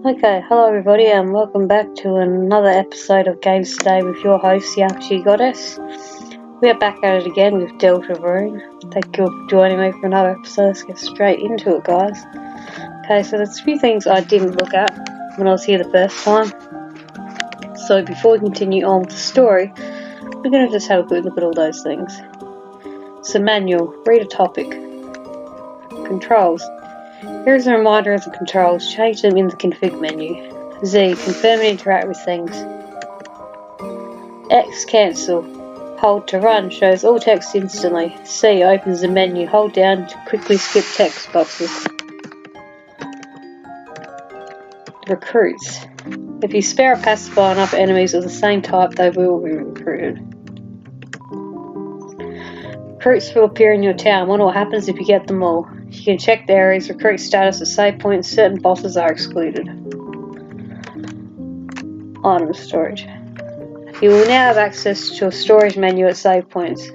Okay, hello everybody and welcome back to another episode of Games Today with your host, the RPGgoddess. We are back at it again with Deltarune. Thank you for joining me for another episode. Let's get straight into it, guys. Okay, so there's a few things I didn't look at when I was here the first time. So before we continue on with the story, we're going to just have a good look at all those things. So manual, read a topic. Controls. Here is a reminder of the controls. Change them in the config menu. Z. Confirm and interact with things. X. Cancel. Hold to run shows all text instantly. C. Opens the menu. Hold down to quickly skip text boxes. Recruits. If you spare or pacify enough enemies of the same type, they will be recruited. Recruits will appear in your town. Wonder what happens if you get them all. You can check the area's recruit status at save points. Certain bosses are excluded. Item storage. You will now have access to a storage menu at save points.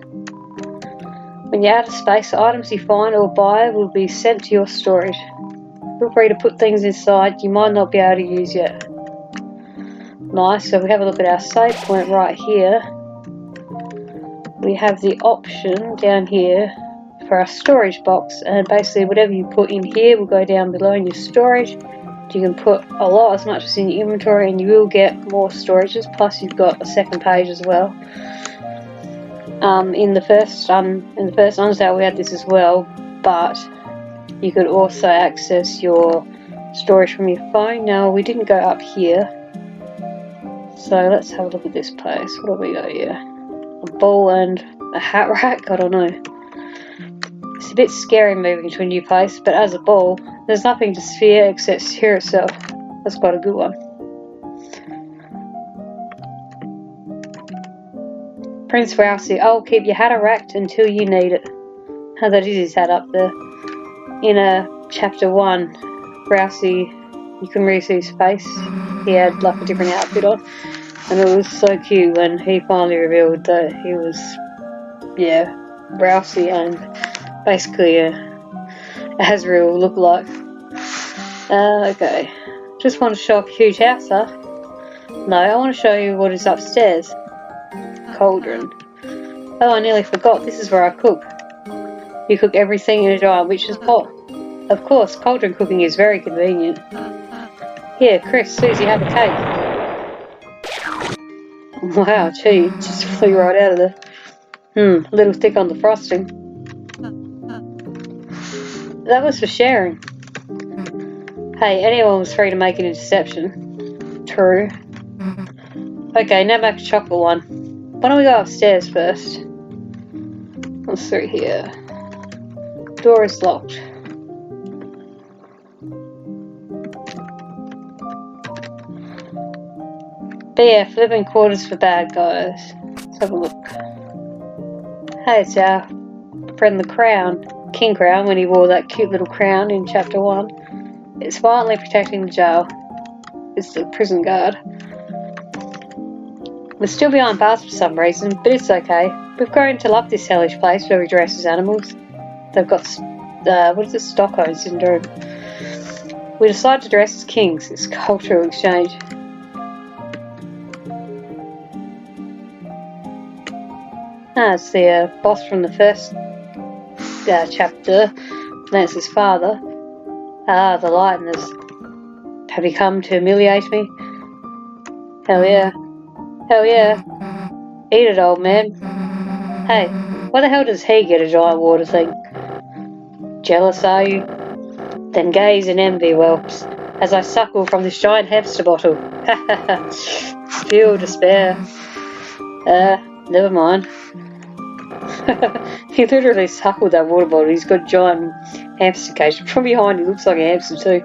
When you're out of space, the items you find or buy will be sent to your storage. Feel free to put things inside you might not be able to use yet. Nice, so we have a look at our save point right here. We have the option down here for our storage box, and basically whatever you put in here will go down below in your storage. You can put a lot, as much as in your inventory, and you will get more storages, plus you've got a second page as well. In the first undertale we had this as well, but you could also access your storage from your phone. Now we didn't go up here, so let's have a look at this place. What do we got here? A ball and a hat rack? I don't know. It's a bit scary moving to a new place, but as a ball, there's nothing to fear except Sphere itself. That's quite a good one. Prince Rousey, I'll keep your hat racked until you need it. Oh, that is his hat up there. In chapter 1, Rousey, you can really see his face. He had like a different outfit on. And it was so cute when he finally revealed that he was, Rousey and basically a Azrael look-alike. Okay. Just want to show off a huge house, huh? No, I want to show you what is upstairs. Cauldron. Oh, I nearly forgot. This is where I cook. You cook everything in a giant witch's pot. Of course, cauldron cooking is very convenient. Here, Chris, Susie, have a cake. Wow, gee, it just flew right out of there. A little thick on the frosting. That was for sharing. Hey, anyone was free to make an interception. True. Okay, now make a chocolate one. Why don't we go upstairs first? What's through here? Door is locked. BF, living quarters for bad guys. Let's have a look. Hey, it's our friend the Crown. King Crown, when he wore that cute little crown in chapter 1. It's violently protecting the jail. It's the prison guard. We're still behind bars for some reason, but it's okay. We've grown to love this hellish place where we dress as animals. They've got, Stockholm syndrome. We decided to dress as kings. It's cultural exchange. It's the boss from the first chapter, Lance's father. The Lighteners. Have you come to humiliate me? Hell yeah. Hell yeah. Eat it, old man. Hey, why the hell does he get a giant water thing? Jealous, are you? Then gaze in envy, whelps, as I suckle from this giant hamster bottle. Feel despair. Never mind. He literally suckled that water bottle. He's got a giant hamster cage. From behind he looks like a hamster too.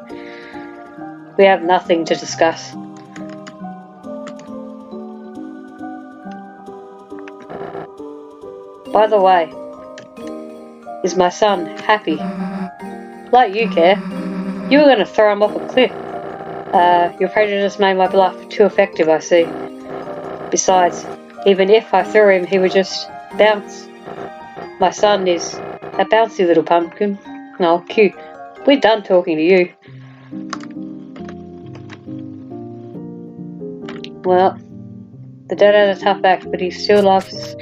We have nothing to discuss. By the way, is my son happy? Like you care. You were going to throw him off a cliff. Your prejudice made my bluff too effective, I see. Besides, even if I threw him, he would just bounce. My son is a bouncy little pumpkin. Oh, cute. We're done talking to you. Well, the dad had a tough act, but he still loves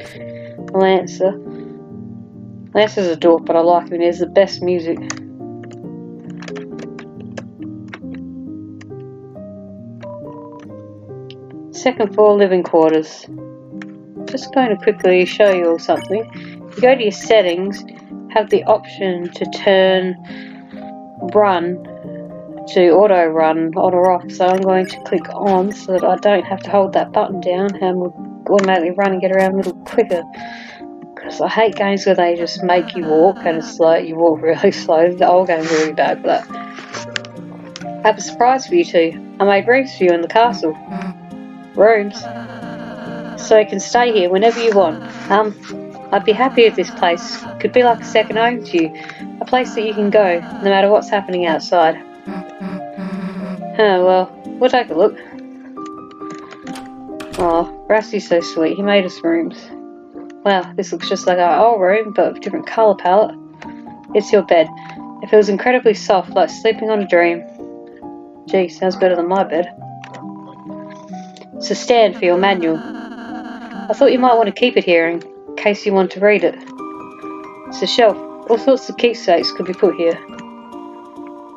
Lancer. Lancer's a dork, but I like him. He has the best music. Second floor living quarters. Just going to quickly show you all something. You go to your settings, have the option to turn run to auto run on or off. So I'm going to click on so that I don't have to hold that button down and will automatically run and get around a little quicker. Because I hate games where they just make you walk and it's like you walk really slow. The old game's really bad for that. I have a surprise for you two. I made rooms for you in the castle. Rooms? So you can stay here whenever you want. I'd be happy if this place could be like a second home to you. A place that you can go, no matter what's happening outside. Well, we'll take a look. Oh, Rusty's so sweet. He made us rooms. Wow, this looks just like our old room, but with a different colour palette. It's your bed. It feels incredibly soft, like sleeping on a dream. Gee, sounds better than my bed. It's a stand for your manual. I thought you might want to keep it here in case you want to read it. It's a shelf. All sorts of keepsakes could be put here.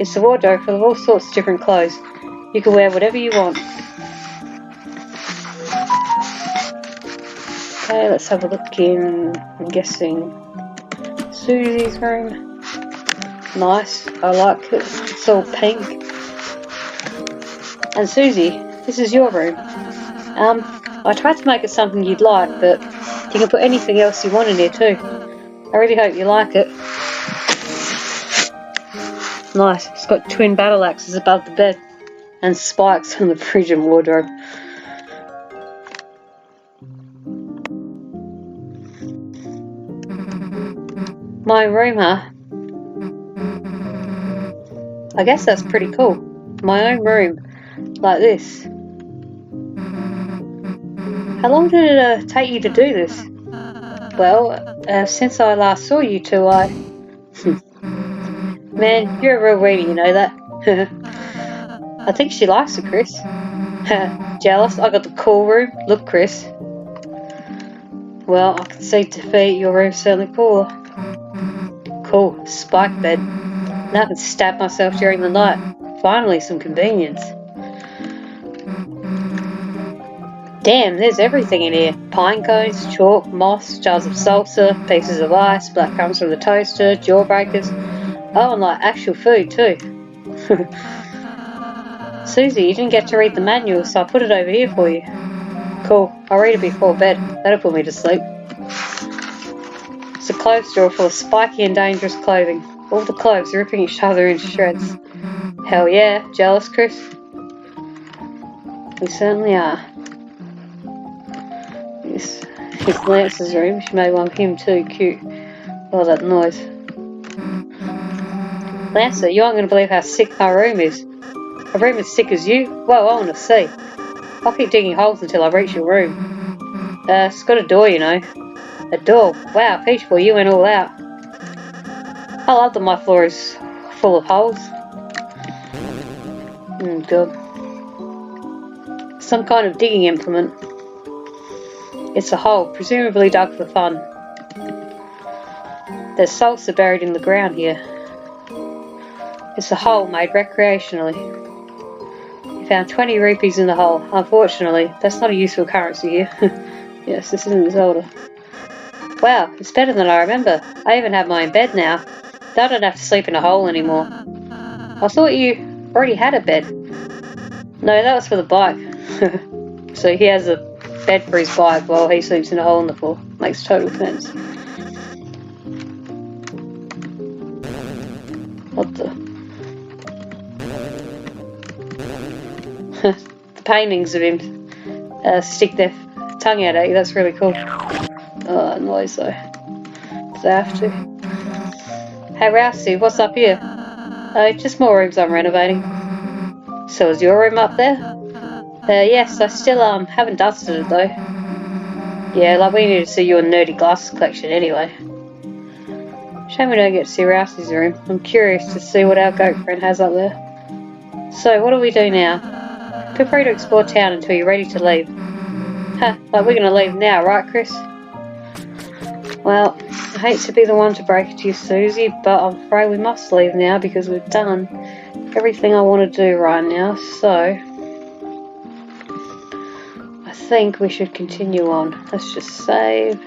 It's a wardrobe full of all sorts of different clothes. You can wear whatever you want. Okay, let's have a look in, I'm guessing, Susie's room. Nice, I like it. It's all pink. And Susie, this is your room. I tried to make it something you'd like, but you can put anything else you want in here too. I really hope you like it. Nice, it's got twin battle axes above the bed and spikes on the fridge and wardrobe. My room, huh? I guess that's pretty cool. My own room, like this. How long did it take you to do this? Well, since I last saw you two, Man, you're a real weenie, you know that? I think she likes it, Chris. Jealous? I got the cool room. Look, Chris. Well, I can see defeat. Your room's certainly cooler. Cool. Spike bed. Now I can stab myself during the night. Finally, some convenience. Damn, there's everything in here. Pine cones, chalk, moss, jars of salsa, pieces of ice, black crumbs from the toaster, jawbreakers. Oh, and like actual food too. Susie, you didn't get to read the manual, so I put it over here for you. Cool, I'll read it before bed. That'll put me to sleep. It's a clothes drawer full of spiky and dangerous clothing. All the clothes ripping each other into shreds. Hell yeah, jealous, Chris? We certainly are. This is Lance's room. She made one for him too. Cute. Oh, that noise. Lancer, you aren't going to believe how sick my room is. A room as sick as you? Whoa, I want to see. I'll keep digging holes until I reach your room. It's got a door, you know. A door? Wow, Peach Boy, you went all out. I love that my floor is full of holes. Good. Some kind of digging implement. It's a hole, presumably dug for fun. There's salsa buried in the ground here. It's a hole made recreationally. You found 20 rupees in the hole. Unfortunately, that's not a useful currency here. Yes, this isn't Zelda. Wow, it's better than I remember. I even have my own bed now. I don't have to sleep in a hole anymore. I thought you already had a bed. No, that was for the bike. So he has a bed for his bike while he sleeps in a hole in the floor. Makes total sense. What the? The paintings of him stick their tongue out at you. That's really cool. Oh, noise though. Do they have to? Hey Rousey, what's up here? Just more rooms I'm renovating. So is your room up there? Yes, I still haven't dusted it though. Yeah, like we need to see your nerdy glasses collection anyway. Shame we don't get to see Rousey's room. I'm curious to see what our goat friend has up there. So what do we do now? Feel free to explore town until you're ready to leave. Huh, like we're gonna leave now, right, Chris? Well, I hate to be the one to break it to you, Susie, but I'm afraid we must leave now because we've done everything I want to do right now, so I think we should continue on. Let's just save.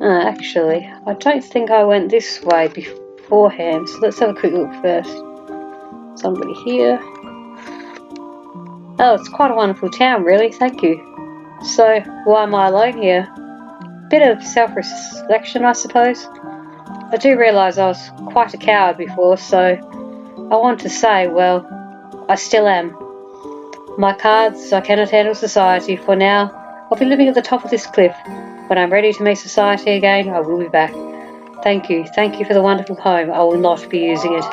Actually, I don't think I went this way beforehand, so let's have a quick look first. Somebody here. Oh, it's quite a wonderful town, really, thank you. So, why am I alone here? Bit of self-reflection, I suppose. I do realise I was quite a coward before, so I want to say, well, I still am. My cards, I cannot handle society. For now, I'll be living at the top of this cliff. When I'm ready to meet society again, I will be back. Thank you for the wonderful home. I will not be using it.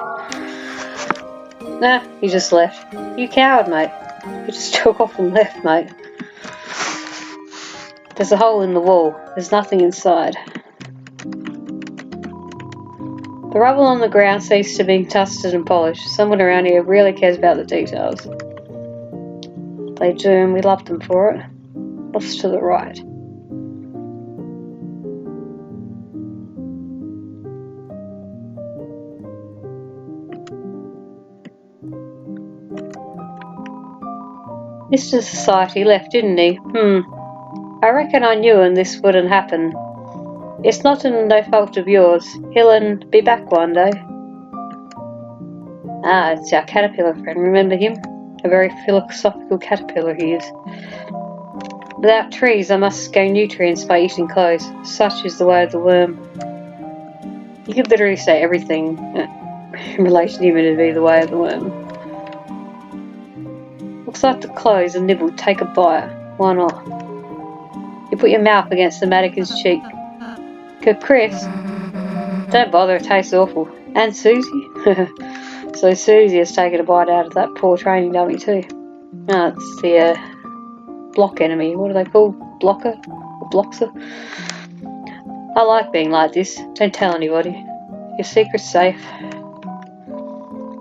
Nah, you just left. You coward, mate. You just took off and left, mate. There's a hole in the wall. There's nothing inside. The rubble on the ground seems to be dusted and polished. Someone around here really cares about the details. They do, and we love them for it. What's to the right? Mr. Society left, didn't he? I reckon I knew and this wouldn't happen. It's not no fault of yours. He'll be back one day. Ah, it's our caterpillar friend. Remember him? A very philosophical caterpillar he is. Without trees, I must gain nutrients by eating clothes. Such is the way of the worm. You could literally say everything in relation to him to be the way of the worm. Looks like the clothes are nibbled. Take a bite. Why not? You put your mouth against the mannequin's cheek. Good, Chris. Don't bother, it tastes awful. And Susie? So Susie has taken a bite out of that poor training dummy too. Ah, it's the block enemy. What are they called? Blocker? Or Bloxer? I like being like this. Don't tell anybody. Your secret's safe.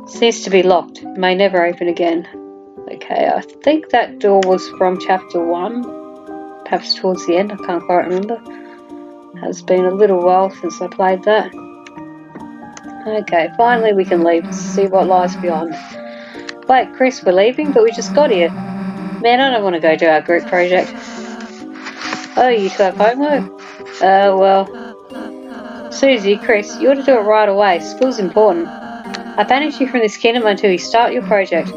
Seems to be locked. It may never open again. Okay, I think that door was from chapter 1. Perhaps towards the end, I can't quite remember. Has been a little while since I played that. Okay, finally we can leave to see what lies beyond. Wait, Chris, we're leaving, but we just got here. Man, I don't want to go do our group project. Oh, you two have homework? Well... Susie, Chris, you ought to do it right away. School's important. I banish you from this kingdom until you start your project.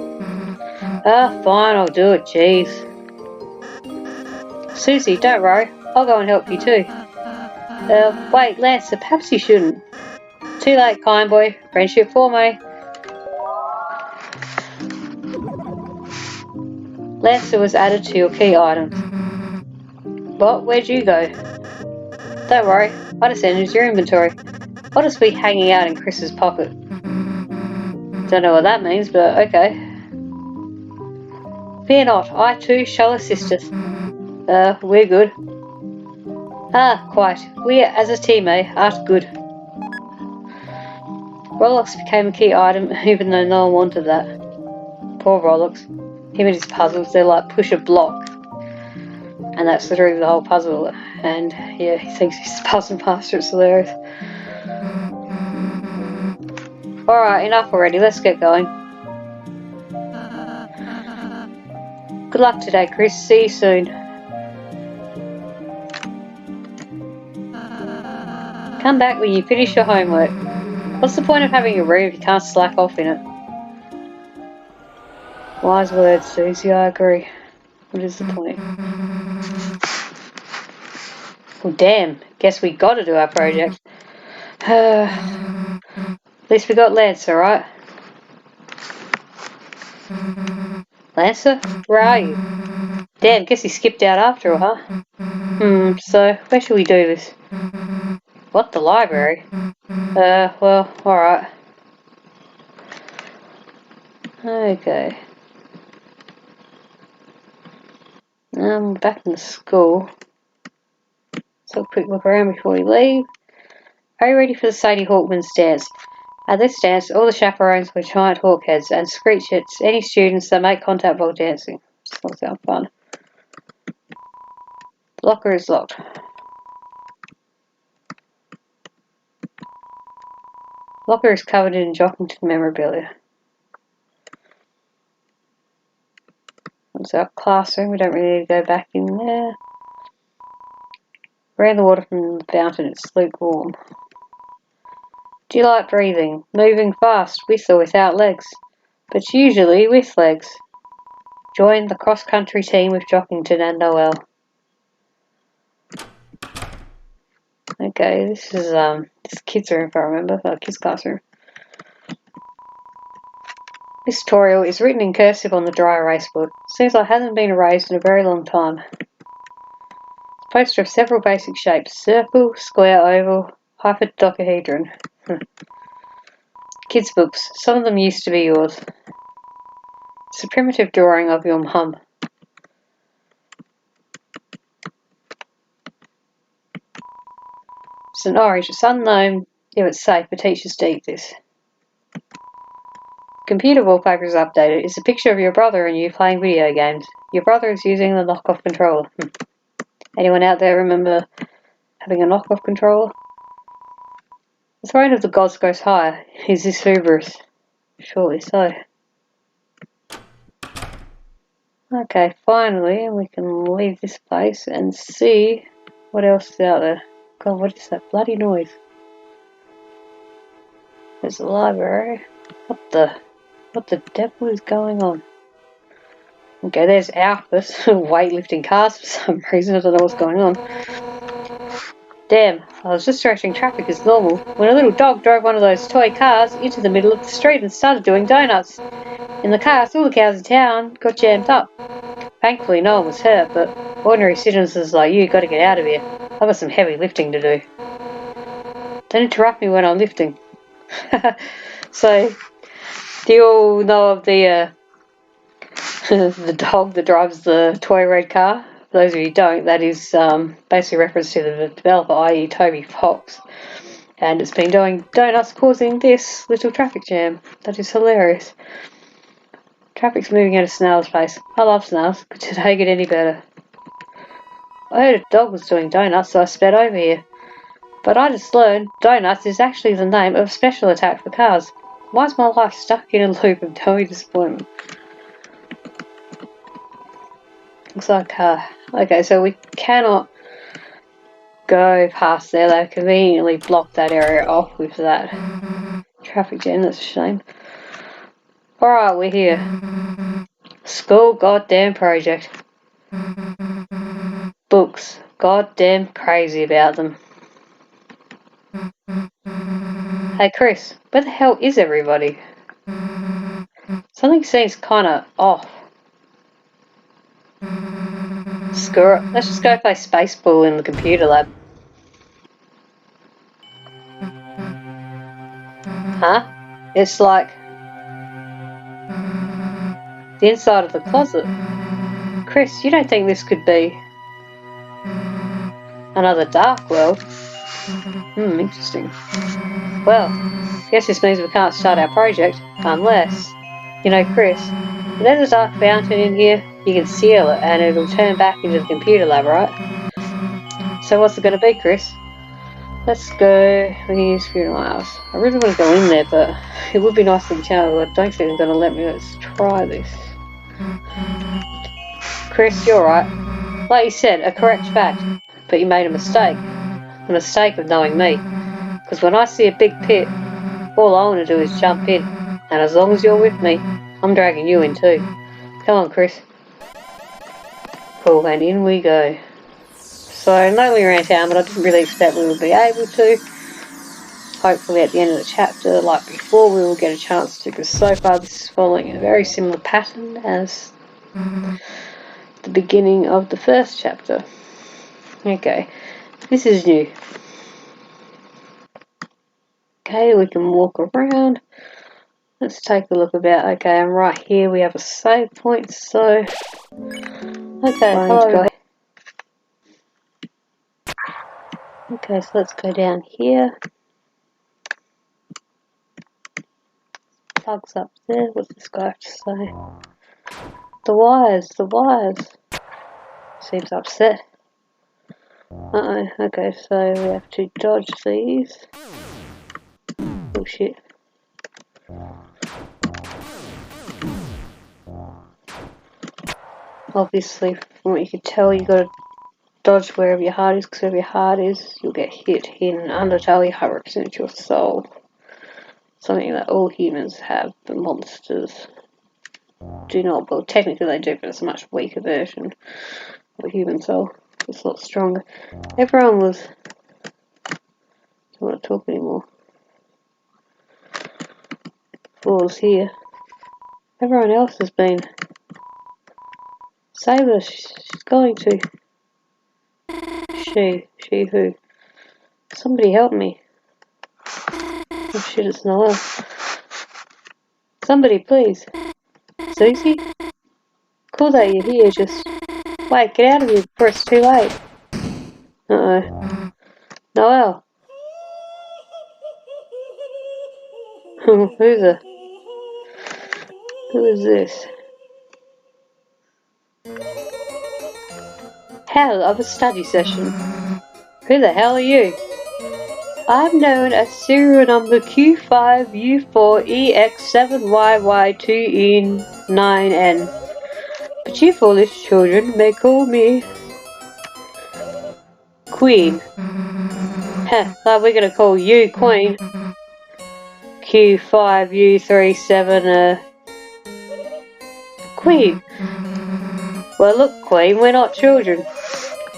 Fine, I'll do it, jeez. Susie, don't worry. I'll go and help you too. Wait, Lancer, perhaps you shouldn't. Too late, kind boy. Friendship for me. Lancer was added to your key items. What? Where'd you go? Don't worry. I just entered your inventory. I'll just be hanging out in Chris's pocket. Don't know what that means, but okay. Fear not. I too shall assist us. We're good. Ah, quite. We, as a team, are good. Rolex became a key item, even though no one wanted that. Poor Rolex. Him and his puzzles, they're like push a block. And that's literally the whole puzzle. And yeah, he thinks he's the puzzle master, it's hilarious. Alright, enough already, let's get going. Good luck today, Chris. See you soon. Come back when you finish your homework. What's the point of having a room if you can't slack off in it? Wise words, Susie, I agree. What is the point? Well, damn. Guess we gotta do our project. At least we got Lancer, right? Lancer? Where are you? Damn, guess he skipped out after all, huh? So, where should we do this? What, the library? Well, alright. Okay. Now I'm back in the school. Let's have a quick look around before we leave. Are you ready for the Sadie Hawkman's dance? At this dance, all the chaperones were giant hawk heads and screech at any students that make contact while dancing. This all sounds fun. The locker is locked. Locker is covered in Jockington memorabilia. That's our classroom. We don't really need to go back in there. Around the water from the fountain, it's lukewarm. Do you like breathing? Moving fast, with or without legs? But usually with legs. Join the cross-country team with Jockington and Noel. Okay, this is this kids' room, if I remember, kids' classroom. This tutorial is written in cursive on the dry erase board. Seems like it hasn't been erased in a very long time. It's a poster of several basic shapes: circle, square, oval, hyperdodecahedron. Kids' books. Some of them used to be yours. It's a primitive drawing of your mum. It's an orange. It's unknown if it's safe, but teachers do this. Computer wallpaper is updated. It's a picture of your brother and you playing video games. Your brother is using the knockoff controller. Anyone out there remember having a knockoff controller? The throne of the gods goes higher. Is this hubris? Surely so. Okay, finally we can leave this place and see what else is out there. God, what is that bloody noise? There's a library. What the devil is going on? Okay, there's Alphys weightlifting cars for some reason. I don't know what's going on. Damn, I was just directing traffic as normal when a little dog drove one of those toy cars into the middle of the street and started doing donuts. In the car, all the cows in town got jammed up. Thankfully, no one was hurt, but ordinary citizens like you got to get out of here. I've got some heavy lifting to do. Don't interrupt me when I'm lifting. So, do you all know of the the dog that drives the toy red car? For those of you who don't, that is basically reference to the developer, i.e. Toby Fox. And it's been doing donuts causing this little traffic jam. That is hilarious. Traffic's moving at a snail's pace. I love snails. Could today get any better? I heard a dog was doing donuts, so I sped over here. But I just learned donuts is actually the name of a special attack for cars. Why is my life stuck in a loop of Toby disappointment? Looks like, okay, so we cannot go past there. They've conveniently blocked that area off with that traffic jam. That's a shame. Alright, we're here. School goddamn project. Books. Goddamn crazy about them. Hey Chris, where the hell is everybody? Something seems kinda off. Screw it. Let's just go play Spaceball in the computer lab. Huh? It's like the inside of the closet. Chris, you don't think this could be another dark world? Interesting. Well, guess this means we can't start our project unless, you know, Chris, if there's a dark fountain in here, you can seal it and it'll turn back into the computer lab, right? So what's it going to be, Chris? Let's go. We can use computer miles. I really want to go in there, but it would be nice to be channel. I don't think they're going to let me. Let's try this. Chris, you're right. Like you said, a correct fact, but you made a mistake. The mistake of knowing me. Because when I see a big pit, all I want to do is jump in. And as long as you're with me, I'm dragging you in too. Come on, Chris. Cool, and in we go. So, not only around town, but I didn't really expect we would be able to. Hopefully at the end of the chapter, like before, we will get a chance to, because so far this is following a very similar pattern as the beginning of the first chapter. Okay, this is new. Okay, we can walk around. Let's take a look about, okay, and right here we have a save point, so, okay, hello. Okay, so let's go down here. Plugs up there. What's this guy have to say? The wires, the wires. Seems upset. Uh-oh, okay, so we have to dodge these. Oh shit. Obviously, from what you can tell, you gotta dodge wherever your heart is, because wherever your heart is, you'll get hit. In Undertale, your heart represents your soul. Something that all humans have, but monsters do not. Well, technically they do, but it's a much weaker version of a human soul. It's a lot stronger. Everyone was... I don't want to talk anymore. Floor's here. Everyone else has been... Save her, she's going to... She who? Somebody help me. Oh shit, it's Noel. Somebody please. Susie? Cool that you're here, just... Wait, get out of here before it's too late. Uh-oh. Noel. Who is this? Hell of a study session. Who the hell are you? I'm known as serial number Q5U4EX7YY2E9N. But you foolish children may call me Queen. Heh, like we're gonna call you Queen. Q5U37 Queen. Well look Queen, we're not children.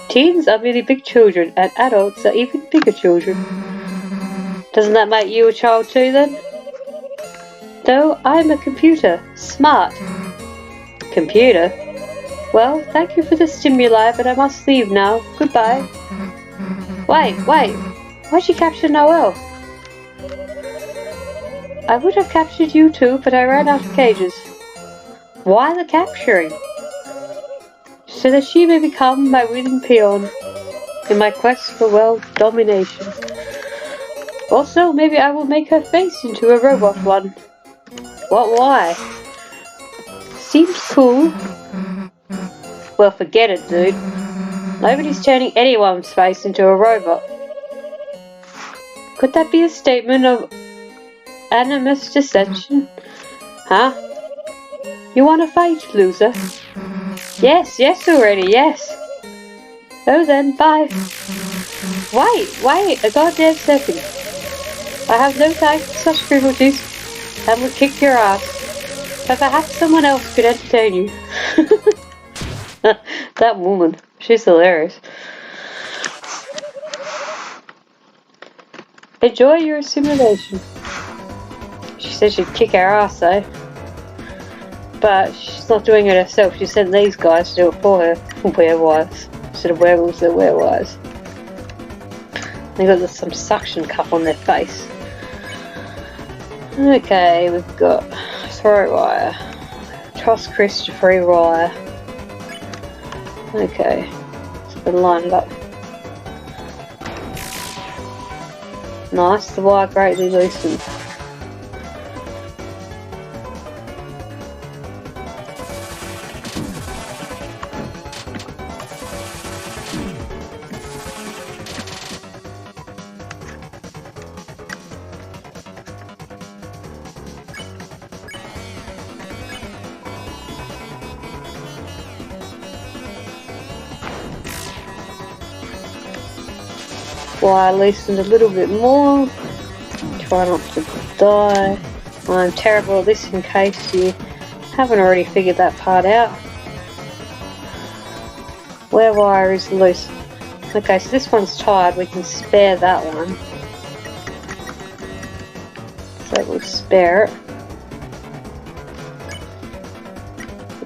Teens are merely big children, and adults are even bigger children. Doesn't that make you a child too then? Though I'm a computer. Smart. Computer? Well, thank you for the stimuli, but I must leave now. Goodbye. Wait. Why'd you capture Noel? I would have captured you too, but I ran out of cages. Why the capturing? So that she may become my willing peon in my quest for world domination. Also, maybe I will make her face into a robot one. What, why? Seems cool. Well, forget it, dude. Nobody's turning anyone's face into a robot. Could that be a statement of animus dissension? Huh? You want to fight, loser? Yes already, yes. Oh then, bye. Wait, a goddamn second. I have no time for such frivolities, and will kick your ass. But perhaps someone else could entertain you. That woman, she's hilarious. Enjoy your assimilation. She said she'd kick our ass though. But she's not doing it herself, she sent these guys to do it for her. Werewives. Instead of werewolves, they're werewives. They got some suction cup on their face. Okay, we've got throat wire. Toss Chris to free wire. Okay, it's been lined up. Nice, the wire greatly loosened. Wire loosened a little bit more. Try not to die. I'm terrible at this in case you haven't already figured that part out. Where wire is loose. Okay, so this one's tied, we can spare that one. So we'll spare it.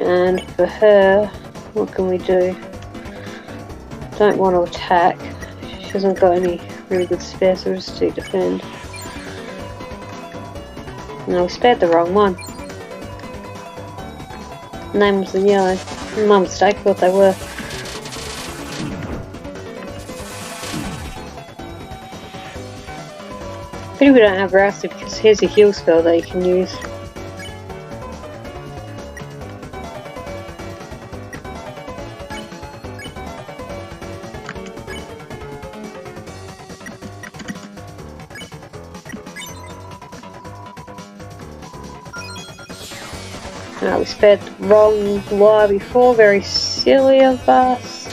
And for her, what can we do? Don't want to attack. She hasn't got any really good spare, so we'll just do defend. No, we spared the wrong one. Name was in yellow. My mistake, thought they were. Pity we don't have Rousey because here's a heal spell that you can use. We sped the wrong wire before, very silly of us.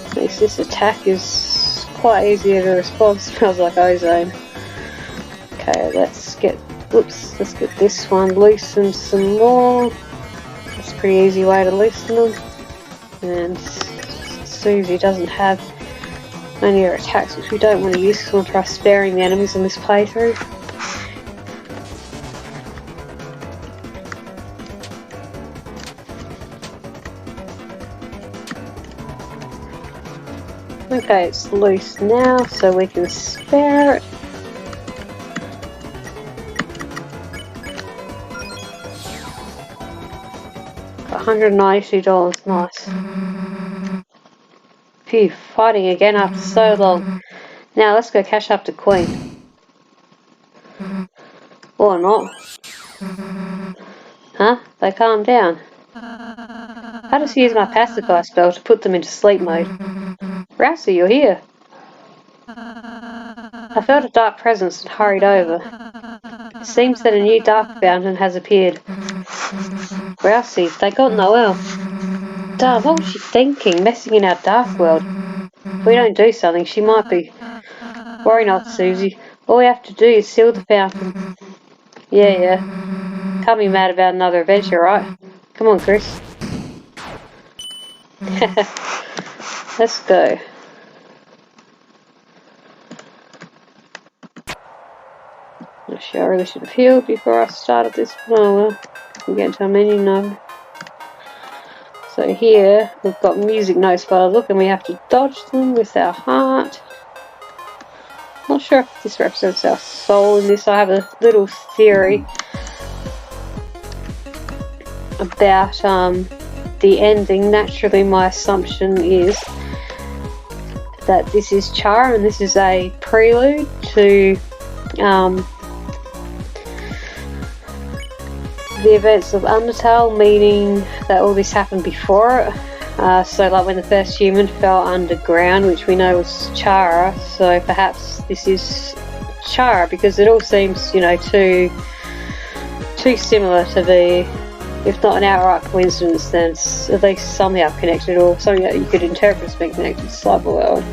At least this attack is quite easier to respond, smells like ozone. Okay, let's get this one loosened some more. That's a pretty easy way to loosen them. And Susie doesn't have any of her attacks, which we don't want to use because we want to try sparing the enemies in this playthrough. Okay, it's loose now, so we can spare it. $192, nice. Phew, fighting again after so long. Now let's go catch up to Queen. Or not. Huh? They calmed down. How does he use my pacify spell to put them into sleep mode? Rousey, you're here. I felt a dark presence and hurried over. It seems that a new dark fountain has appeared. Rousey, they got Noelle. Damn, what was she thinking, messing in our dark world? If we don't do something, she might be. Worry not, Susie. All we have to do is seal the fountain. Yeah. Can't be mad about another adventure, right? Come on, Chris. Let's go. Actually, I really should have healed before I started this. Oh well, we'll get into our menu now. So here, we've got music notes by the look, and we have to dodge them with our heart. Not sure if this represents our soul in this. I have a little theory about the ending. Naturally, my assumption is that this is Chara and this is a prelude to the events of Undertale, meaning that all this happened before it. So like when the first human fell underground, which we know was Chara, so perhaps this is Chara, because it all seems, you know, too similar to be, if not an outright coincidence, then it's at least somehow connected, or something that you could interpret as being connected to Cyber World.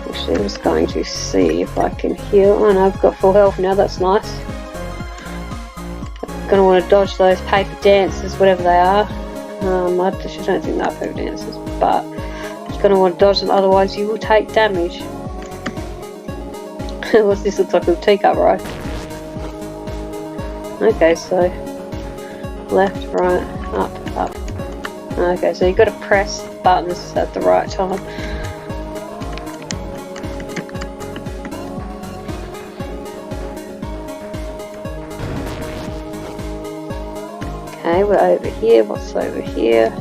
Actually, I'm just going to see if I can heal. Oh no, I've got full health now, that's nice. I'm going to want to dodge those paper dancers, whatever they are. I actually don't think they're paper dancers, but I'm just going to want to dodge them, otherwise you will take damage. What's this? Looks like a teacup, right? Okay, so left, right, up. Okay, so you've got to press buttons at the right time. Okay, we're over here. What's over here?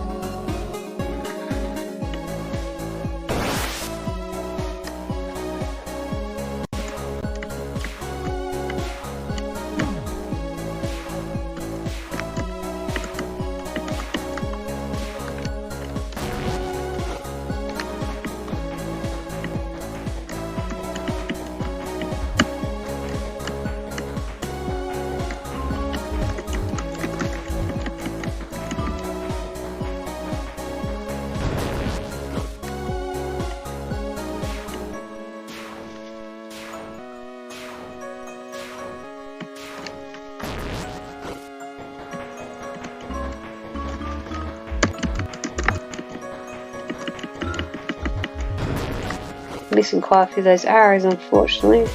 Missing quite a few of those arrows, unfortunately,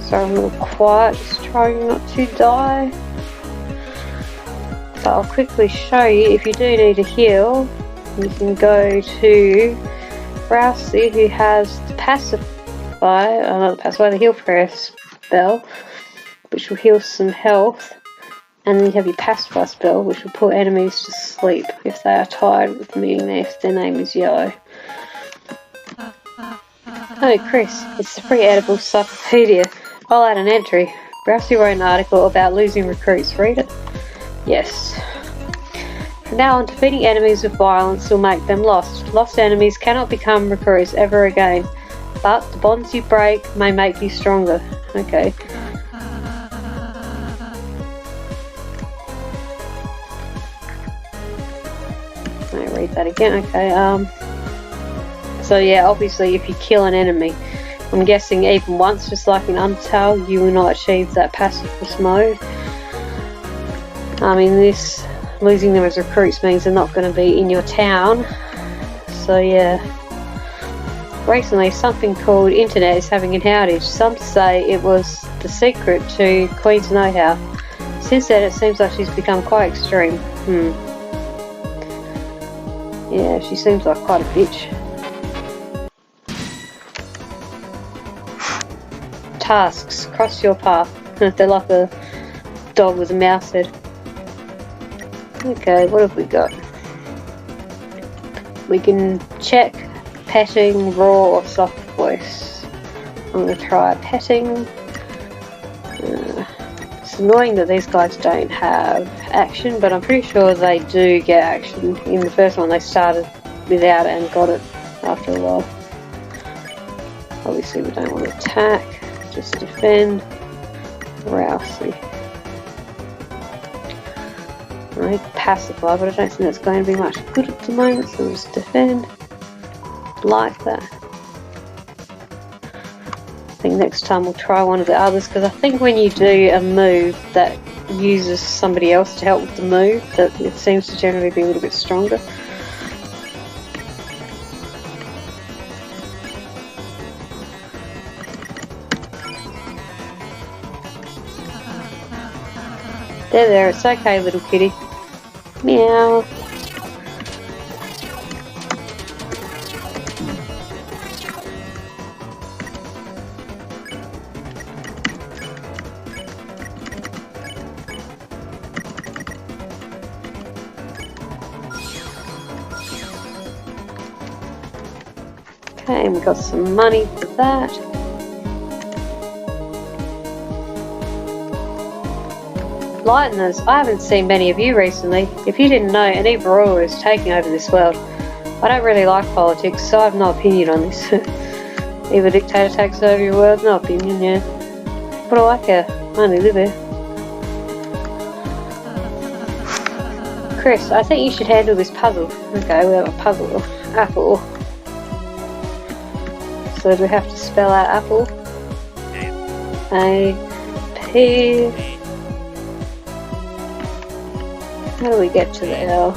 so I'm a little quiet, just trying not to die. But I'll quickly show you, if you do need a heal, you can go to Rousey, who has the the heal prayer spell, which will heal some health, and then you have your pacify spell, which will put enemies to sleep if they are tired, with meaning if their name is yellow. Oh, Chris, it's the free edible encyclopedia. I'll add an entry. Perhaps you wrote an article about losing recruits. Read it? Yes. From now on, defeating enemies with violence will make them lost. Lost enemies cannot become recruits ever again, but the bonds you break may make you stronger. Okay. Let me read that again. Okay. So yeah, obviously if you kill an enemy, I'm guessing even once, just like in Undertale, you will not achieve that pacifist mode. I mean, this losing them as recruits means they're not going to be in your town. So yeah. Recently, something called Internet is having an outage. Some say it was the secret to Queen's know-how. Since then, it seems like she's become quite extreme. Yeah, she seems like quite a bitch. Tasks. Cross your path. They're like a dog with a mouse head. Okay, what have we got? We can check petting, raw or soft voice. I'm going to try petting. It's annoying that these guys don't have action, but I'm pretty sure they do get action. In the first one they started without it and got it after a while. Obviously we don't want to attack, just defend. Rousey. Right, pacify, but I don't think that's going to be much good at the moment, so we'll just defend. Like that. I think next time we'll try one of the others, because I think when you do a move that uses somebody else to help with the move, that it seems to generally be a little bit stronger. There, it's okay, little kitty. Meow. Okay, and we got some money for that. Lighteners, I haven't seen many of you recently. If you didn't know, an evil ruler is taking over this world. I don't really like politics, so I have no opinion on this. Evil dictator takes over your world, no opinion, yeah. What do I care? I only live here. Chris, I think you should handle this puzzle. Okay, we have a puzzle. Apple. So do we have to spell out apple? A-P... How do we get to the L?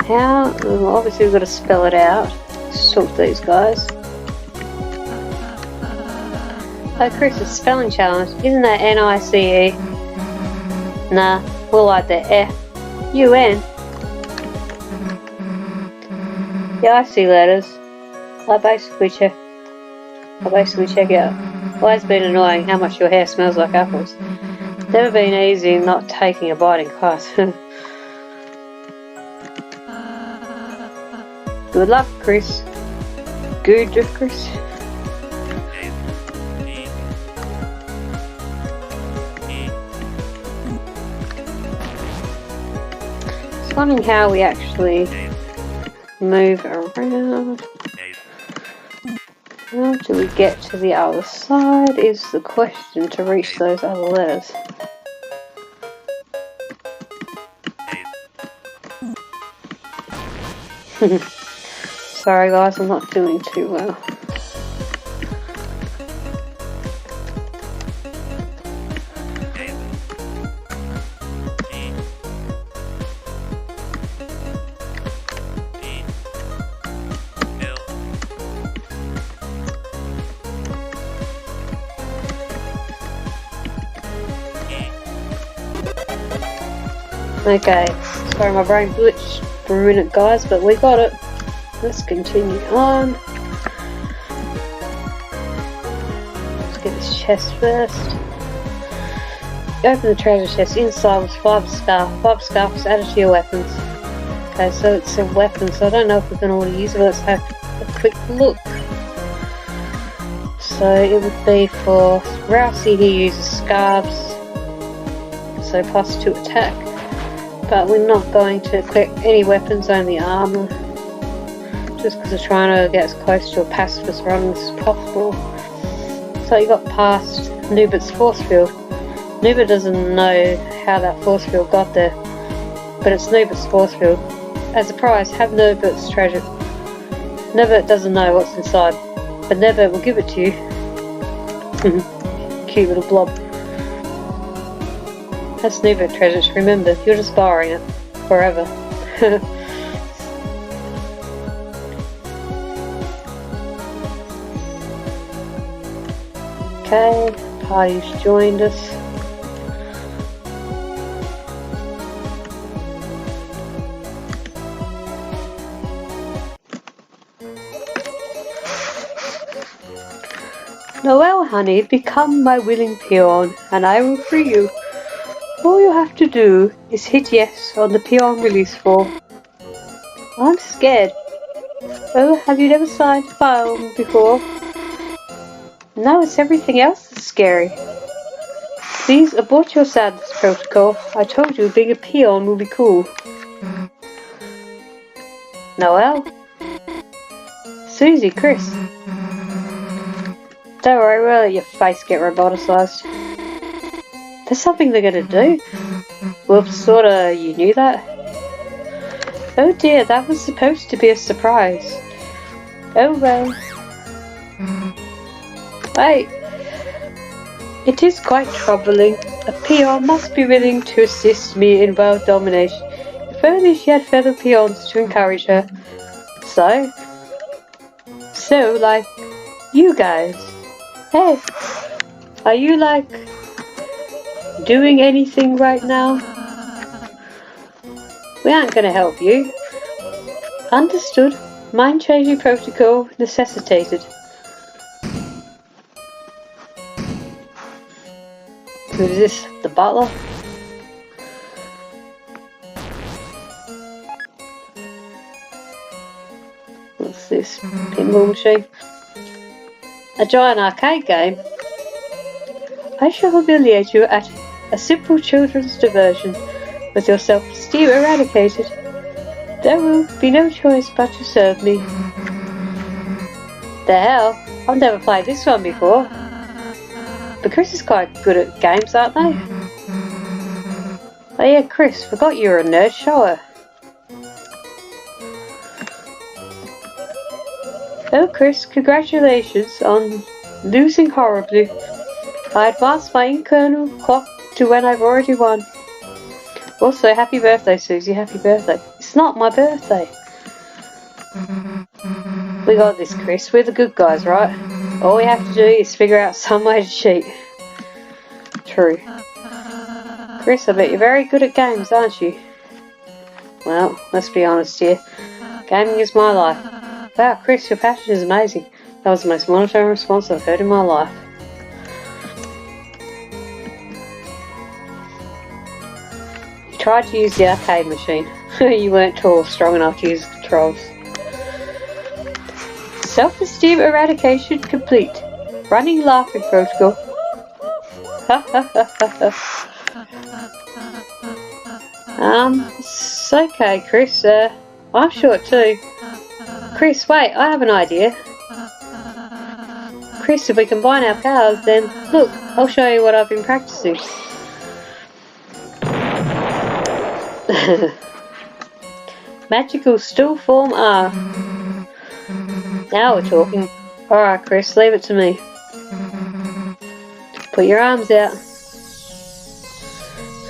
How? Well, obviously we've got to spell it out. Let's talk to these guys. Oh, Chris, it's a spelling challenge. Isn't that N-I-C-E? Nah, we'll like the F-U-N. Yeah, I see letters. I basically check out. Why it's been annoying how much your hair smells like apples. Never been easy not taking a bite in class. Good luck, Chris. Good, Chris. Just wondering how we actually move around. How do we get to the other side is the question to reach those other letters. Sorry guys, I'm not doing too well. Okay, sorry my brain glitched for a minute guys, but we got it. Let's continue on. Let's get this chest first. Open the treasure chest. Inside was fiber scarf. Fiber scarf was added to your weapons. Okay, so it's a weapon, so I don't know if we can already use it. Let's have a quick look. So it would be for Rousey, he uses scarves, so +2 attack. But we're not going to equip any weapons, only armor. Just because we're trying to get as close to a pacifist run as possible. So you got past Nubert's force field. Nubert doesn't know how that force field got there, but it's Nubert's force field. As a prize, have Nubert's treasure. Nubert doesn't know what's inside, but Nubert will give it to you. Cute little blob. That's Nubert treasure, remember, you're just borrowing it. Forever. Okay, party's joined us. Noel, honey, become my willing peon, and I will free you. All you have to do is hit yes on the peon release form. I'm scared. Oh, have you never signed a file before? No, it's everything else that's scary. Please abort your sadness protocol. I told you being a peon will be cool. Noel? Susie, Chris. Don't worry, we'll let your face get roboticized. There's something they're gonna do. Whoops, sorta, you knew that? Oh dear, that was supposed to be a surprise. Oh well. Wait. It is quite troubling. A peon must be willing to assist me in world domination. If only she had fellow peons to encourage her. So, like, you guys. Hey, are you, like, doing anything right now? We aren't gonna help you. Understood. Mind-changing protocol necessitated. Who is this? The butler? What's this? Pinball machine? A giant arcade game? I shall humiliate you at a simple children's diversion. With your self-esteem eradicated, there will be no choice but to serve me. The hell? I've never played this one before. But Chris is quite good at games, aren't they? Oh yeah, Chris, forgot you were a nerd. Show her. Oh Chris, congratulations on losing horribly. I advanced my internal clock to when I've already won. Also, happy birthday, Susie, happy birthday. It's not my birthday. We got this, Chris. We're the good guys, right? All we have to do is figure out some way to cheat. True. Chris, I bet you're very good at games, aren't you? Well, let's be honest here. Gaming is my life. Wow, Chris, your passion is amazing. That was the most monotone response I've heard in my life. You tried to use the arcade machine. You weren't tall or strong enough to use the controls. Self-esteem eradication complete. Running laughing protocol. It's okay, Chris. I'm short too. Chris, wait, I have an idea. Chris, if we combine our powers, then look, I'll show you what I've been practicing. Magical still form R. Now we're talking. Alright, Chris, leave it to me. Put your arms out.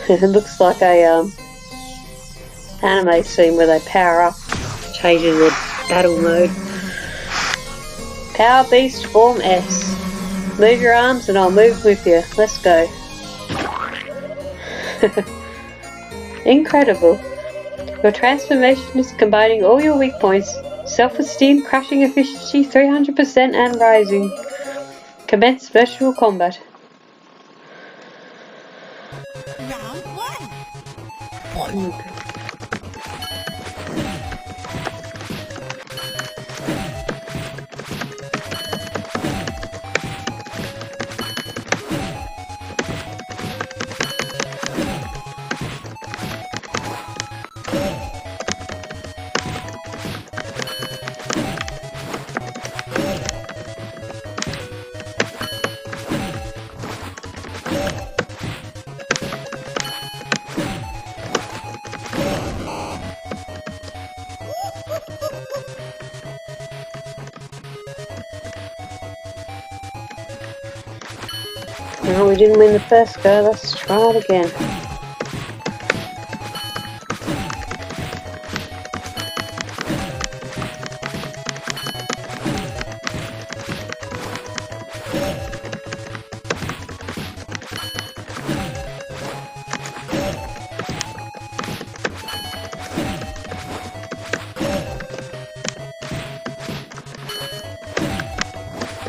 It looks like a anime scene where they power up, changing the battle mode. Power Beast Form S. Move your arms and I'll move with you. Let's go. Incredible. Your transformation is combining all your weak points. Self-esteem, crushing efficiency, 300% and rising. Commence virtual combat. Round one. No, we didn't win the first go, let's try it again.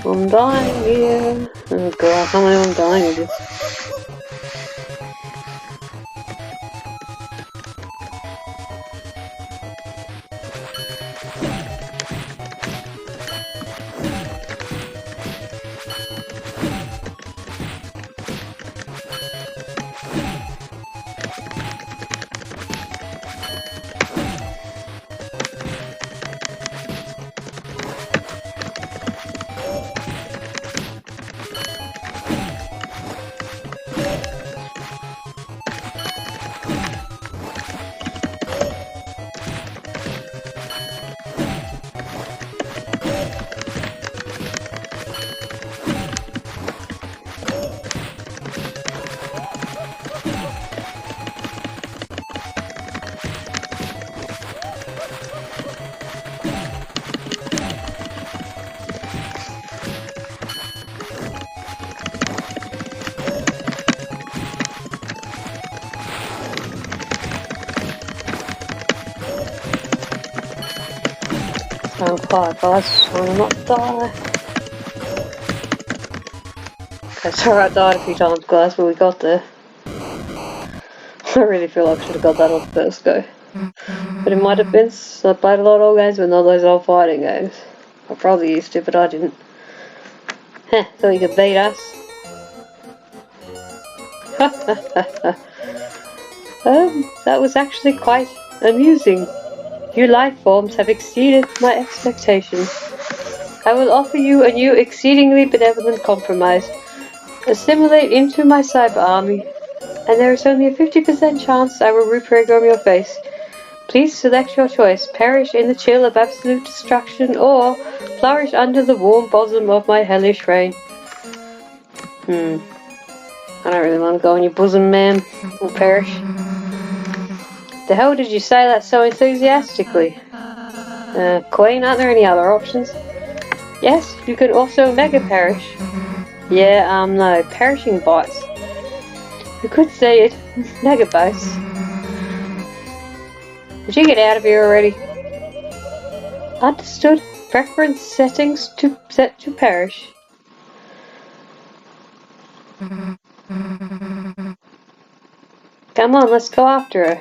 I'm dying here. Oh god, I can't believe I'm dying again. Round 5, guys, trying to not die. Okay, sorry I died a few times, guys, but we got there. I really feel like I should have got that on the first go. But in my defense, I played a lot of old games, but not those old fighting games. I probably used to, but I didn't. Heh, thought you could beat us. That was actually quite amusing. You life forms have exceeded my expectations. I will offer you a new exceedingly benevolent compromise. Assimilate into my cyber army, and there is only a 50% chance I will reprogram your face. Please select your choice, perish in the chill of absolute destruction, or flourish under the warm bosom of my hellish reign. I don't really want to go in your bosom, ma'am, or perish. The hell did you say that so enthusiastically? Queen, aren't there any other options? Yes, you could also mega perish. Yeah, no, perishing bites. You could say it, mega bites. Did you get out of here already? Understood. Preference settings set to perish. Come on, let's go after her.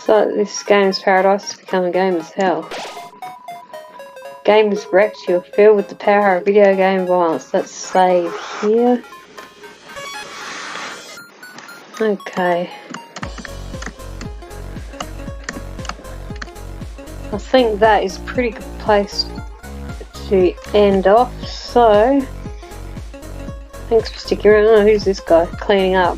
So this game's paradise has become a game as hell. Game is wrecked, you're filled with the power of video game violence. Let's save here. Okay. I think that is a pretty good place to end off, so thanks for sticking around. Oh, who's this guy? Cleaning up.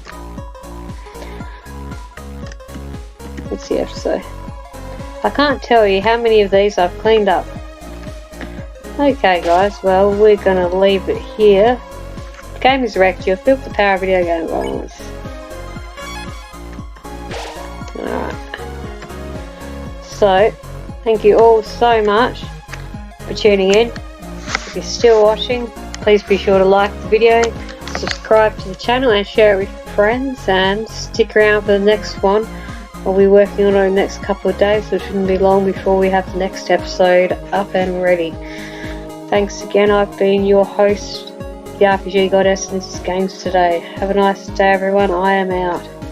What's he have to say? I can't tell you how many of these I've cleaned up. Okay guys, well we're gonna leave it here. The game is wrecked, you've built the power of video game violence. Alright. So, thank you all so much for tuning in. If you're still watching, please be sure to like the video, subscribe to the channel and share it with your friends, and stick around for the next one. I'll be working on it in the next couple of days, so it shouldn't be long before we have the next episode up and ready. Thanks again, I've been your host, the RPG Goddess, and this is Games Today. Have a nice day, everyone. I am out.